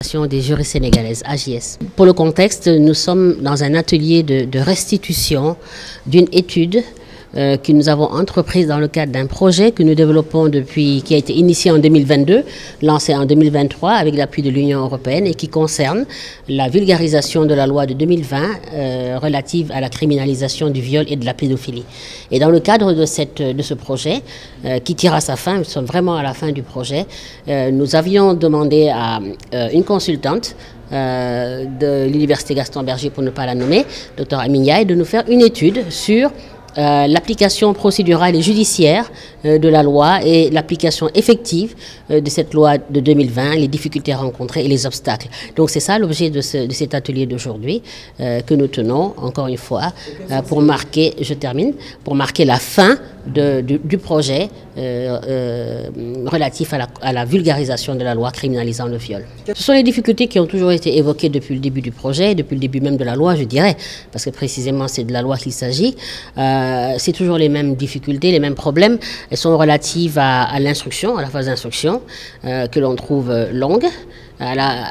Des juristes sénégalaises, AJS. Pour le contexte, nous sommes dans un atelier de restitution d'une étude que nous avons entreprise dans le cadre d'un projet que nous développons qui a été initié en 2022, lancé en 2023 avec l'appui de l'Union européenne et qui concerne la vulgarisation de la loi de 2020 relative à la criminalisation du viol et de la pédophilie. Et dans le cadre de ce projet qui tire à sa fin, nous sommes vraiment à la fin du projet, nous avions demandé à une consultante de l'Université Gaston Berger, pour ne pas la nommer, Dr Aminyaï, de nous faire une étude sur l'application procédurale et judiciaire de la loi et l'application effective de cette loi de 2020, les difficultés rencontrées et les obstacles. Donc c'est ça l'objet de cet atelier d'aujourd'hui que nous tenons, encore une fois, pour marquer, je termine, pour marquer la fin du projet relatif à la vulgarisation de la loi criminalisant le viol. Ce sont les difficultés qui ont toujours été évoquées depuis le début du projet, depuis le début même de la loi, je dirais, parce que précisément c'est de la loi qu'il s'agit. C'est toujours les mêmes difficultés, les mêmes problèmes. Elles sont relatives à l'instruction, à la phase d'instruction, que l'on trouve longue,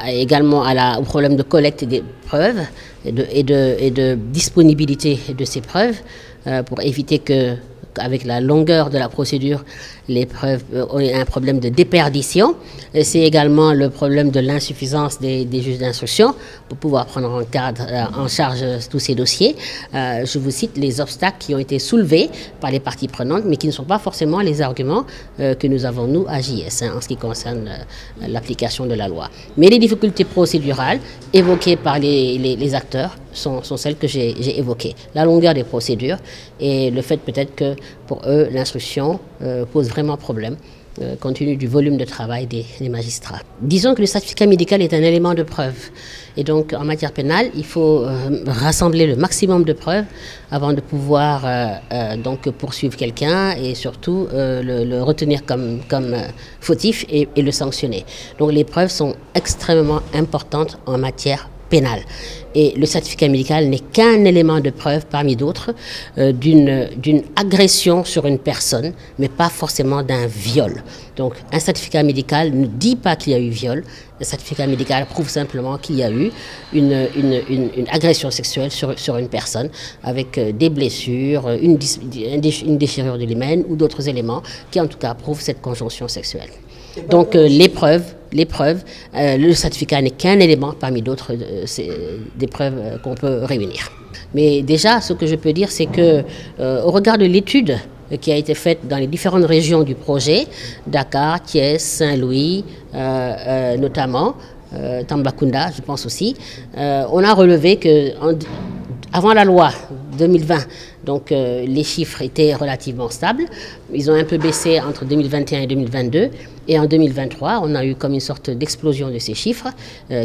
également au problème de collecte des preuves et de disponibilité de ces preuves pour éviter qu'avec la longueur de la procédure, les preuves ont un problème de déperdition. C'est également le problème de l'insuffisance des juges d'instruction pour pouvoir prendre en charge tous ces dossiers. Je vous cite les obstacles qui ont été soulevés par les parties prenantes, mais qui ne sont pas forcément les arguments que nous avons, nous, à JS, en ce qui concerne l'application de la loi. Mais les difficultés procédurales évoquées par les acteurs sont celles que j'ai évoquées. La longueur des procédures et le fait peut-être que pour eux, l'instruction pose vraiment problème compte tenu du volume de travail des magistrats. Disons que le certificat médical est un élément de preuve. Et donc, en matière pénale, il faut rassembler le maximum de preuves avant de pouvoir donc poursuivre quelqu'un et surtout le retenir comme fautif et le sanctionner. Donc, les preuves sont extrêmement importantes en matière pénale. Et le certificat médical n'est qu'un élément de preuve parmi d'autres d'une agression sur une personne, mais pas forcément d'un viol. Donc un certificat médical ne dit pas qu'il y a eu viol, le certificat médical prouve simplement qu'il y a eu une agression sexuelle sur une personne avec des blessures, une déchirure de l'hymen ou d'autres éléments qui en tout cas prouvent cette conjonction sexuelle. Donc les preuves, le certificat n'est qu'un élément parmi d'autres des preuves qu'on peut réunir. Mais déjà, ce que je peux dire, c'est que au regard de l'étude qui a été faite dans les différentes régions du projet, Dakar, Thiès, Saint-Louis notamment, Tambacounda, je pense aussi, on a relevé que avant la loi 2020, donc les chiffres étaient relativement stables. Ils ont un peu baissé entre 2021 et 2022. Et en 2023, on a eu comme une sorte d'explosion de ces chiffres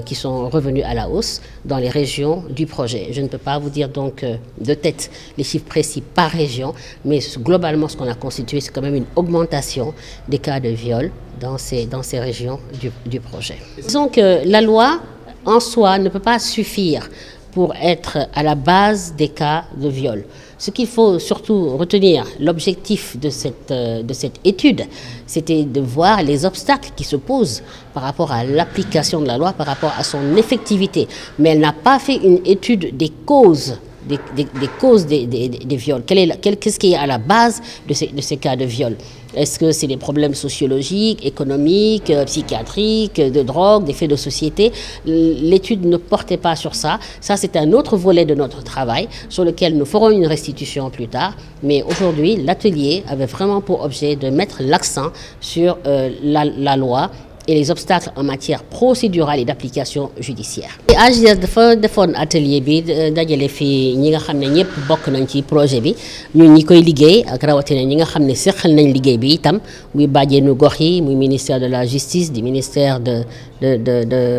qui sont revenus à la hausse dans les régions du projet. Je ne peux pas vous dire donc de tête les chiffres précis par région, mais globalement, ce qu'on a constitué, c'est quand même une augmentation des cas de viol dans ces régions du projet. Disons que la loi, en soi, ne peut pas suffire pour être à la base des cas de viol. Ce qu'il faut surtout retenir, l'objectif de cette étude, c'était de voir les obstacles qui se posent par rapport à l'application de la loi, par rapport à son effectivité. Mais elle n'a pas fait une étude des causes des viols. Qu'est-ce qui est à la base de ces cas de viol? Est-ce que c'est des problèmes sociologiques, économiques, psychiatriques, de drogue, des faits de société? L'étude ne portait pas sur ça. Ça, c'est un autre volet de notre travail sur lequel nous ferons une restitution plus tard. Mais aujourd'hui, l'atelier avait vraiment pour objet de mettre l'accent sur la loi et les obstacles en matière procédurale et d'application judiciaire. AJS dafa defoon atelier bi dajale fi ñi nga xam ne ñëpp bokk nañ ci projet bi ñun ñi koy liggéey ak rawatina ñi nga xam ne seqal nañ liggéey bi itam muy bàjjenu gox yi muy ministère de la justice du ministère de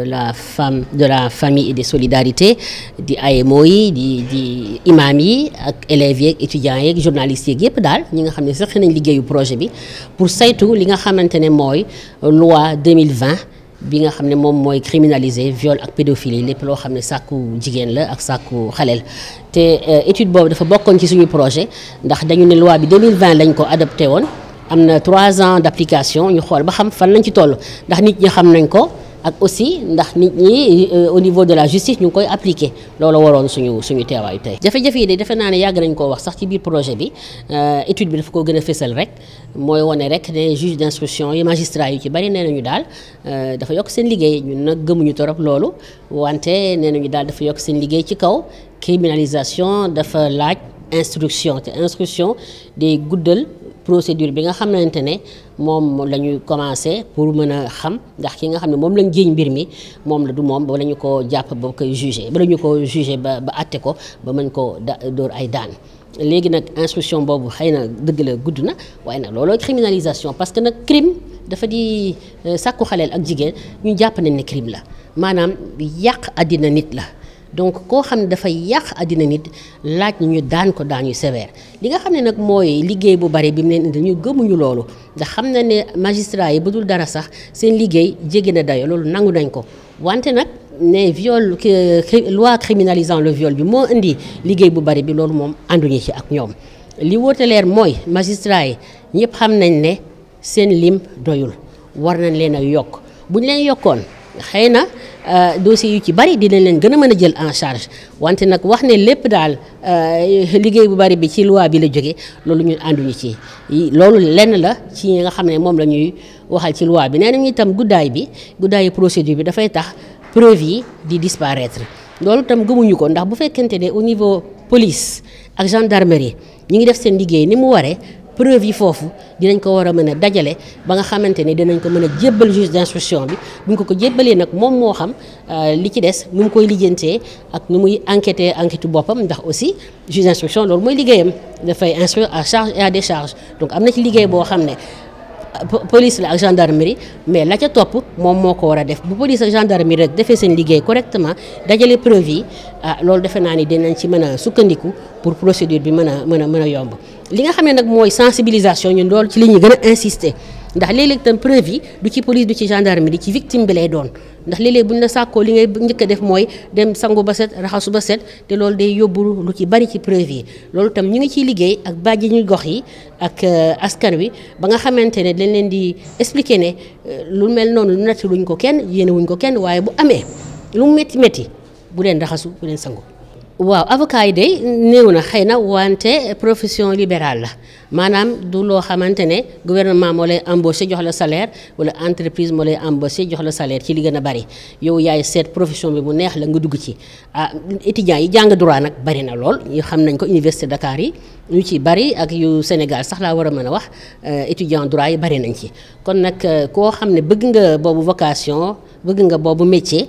la famille et des solidarités di AMO yi di imam yi ak élèves yeeg étudiants yeeg journalistes yeeg yëpp daal ñi nga xam ne seqal nañ liggéeyu projet bi pour saytu li nga xamante ne mooy loi 2020 bi nga xam ne moom mooy criminaliser viol ak pédophilie lépp loo xam ne sàkku jigéen la ak sàkku xaleel te étude boobu dafa bokkoon ci suñu projet ndax dañu ne loi bi 2020 lañ ko adopté woon am na 3 ans d'application ñu xool ba xam fan lañ ci toll ndax nit ñi xam nañ ko ak aussi ndax nit ñi au niveau de la justice ñu ngi koy appliquer loolu waroon suñu teewaayu tey. jafe-jafe yi de defe naa ne yàgg nañ koo wax sax ci biir projet bi étude bi dafa ko gën a fésal rek mooy wane rek ne juge d'instruction yi magistrat yu ci bari nee nañu daal dafa yokk seen liggéey ñun nag gëmuñu torop loolu wante nee nañu daal dafa yokk seen liggéey ci kaw criminalisation dafa laaj instruction te instruction day guddal procédure bi nga xamante ne moom la ñu commencé pour mën a xam ndax ki nga xam ne moom lañ jiiñ mbir mi moom la du moom ba la ñu ko jàpp ba koy jugé ba la ñu ko jugé ba atte ko ba mën ko dóor ay daan léegi nag instruction boobu xëy na dëgg la gudd na waaye nag looloo criminalisation parce que nag crime dafa di sàkku xaleel ak jigéen ñu jàpp nañ ne crime la maanaam yàq àddina nit la donc koo xam ne dafay yàq àddina nit laaj ñu daan ko daan yu sévère li nga xam ne nag mooy liggéey bu bari bi mu leen indi ñu gëmuñu loolu ndax xam na ne magistrat yi bu dul dara sax seen liggéey jéggi na dayo loolu nangu nañ ko wante nag ne viol loi criminalisant le viol bi moo indi liggéey bu bari bi loolu moom ànduñu ci ak ñoom li wóote leer mooy magistrat yi ñëpp xam nañ ne seen lim doyul war nañ leen a yokk bu ñu leen yokkoon xëy na dossiers yu ci bari dinañ leen gën a mën a jël en charge wante nag wax ne lépp daal liggéey bu bari bi ci loi bi la jóge loolu ñun ànduñu ci loolu lenn la ci ñi nga xam ne moom la ñuy waxal ci loi bi nee nañu itam guddaayu procédure bi dafay tax preuve yi di disparaître loolu itam gëmuñu ko ndax bu fekkente ne au niveau police ak gendarmerie ñu ngi def seen liggéey ni mu waree preuve yi foofu dinañ ko war a mën a dajale ba nga xamante ne dinañ ko mën a jébbal juge d'instruction bi bu ñu ko jébbalee nag moom moo xam li ci des nu mu koy lijjantee ak nu muy enquête boppam ndax aussi juge d'instruction loolu mooy liggéeyam dafay instruire à charge et à décharge donc am na ci liggéey boo xam ne police la ak gendarmerie mais la ca topp moom moo ko war a def bu police ak gendarmerie rek defee seen liggéey correctement dajale preuve yi loolu defe naa ni dinañ ci mën a sukkandiku pour procédure bi mën a yomb li nga xam ne nag mooy sensibilisation ñun loolu ci li ñuy gën a insister ndax léeg-léeg tam preuve yi du ci police du ci gendarmerie ci victime bi lay doon ndax léeg-léeg bu ñu la sàkkoo li ngay njëkk a def mooy dem sangu ba set raxasu ba set te loolu day yóbbu lu ci bari ci preuve yi loolu tam ñu ngi ciy liggéey ak bàjjenu gox yi ak askan wi ba nga xamante ne dañ leen di expliquer ne lu mel noonu lu netti luñ ko kenn yéene wuñ ko kenn waaye bu amee lu mu métti bu leen raxasu bu leen sangu. waaw avocat yi day néew na xëy na wante profession libérale la maanaam du loo xamante ne gouvernement moo lay embauché jox la salaire wala entreprise moo lay embauché jox la salaire ci li gën a bari yow yaay seet profession bi mu neex la nga dugg ci étudiants yi jàng droit nag bari na lool ñu xam nañ ko université Dakar yi ñu ci bari ak yu Sénégal sax laa war a mën a wax étudiant droit yi bari nañ ci kon nag koo xam ne bëgg nga boobu vocation bëgg nga boobu métier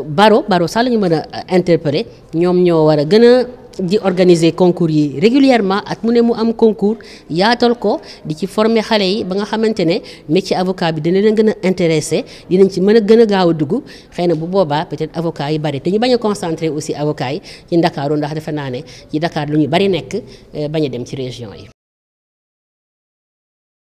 baro sax la ñu mën a interpeller ñoom ñoo war a gën a di organiser concours yi régulièrement at mu ne mu am concours yaatal ko di ci former xale yi ba nga xamante ne métier avocat bi dina leen gën a intéressé dinañ ci mën a gën a gaaw a dugg xëy na bu boobaa peut-être avocat yi bari te ñu bañ a concentrer aussi avocat yi ci Ndakaaru ndax defe naa ne ci Dakar lu ñu bari nekk bañ a dem ci région yi.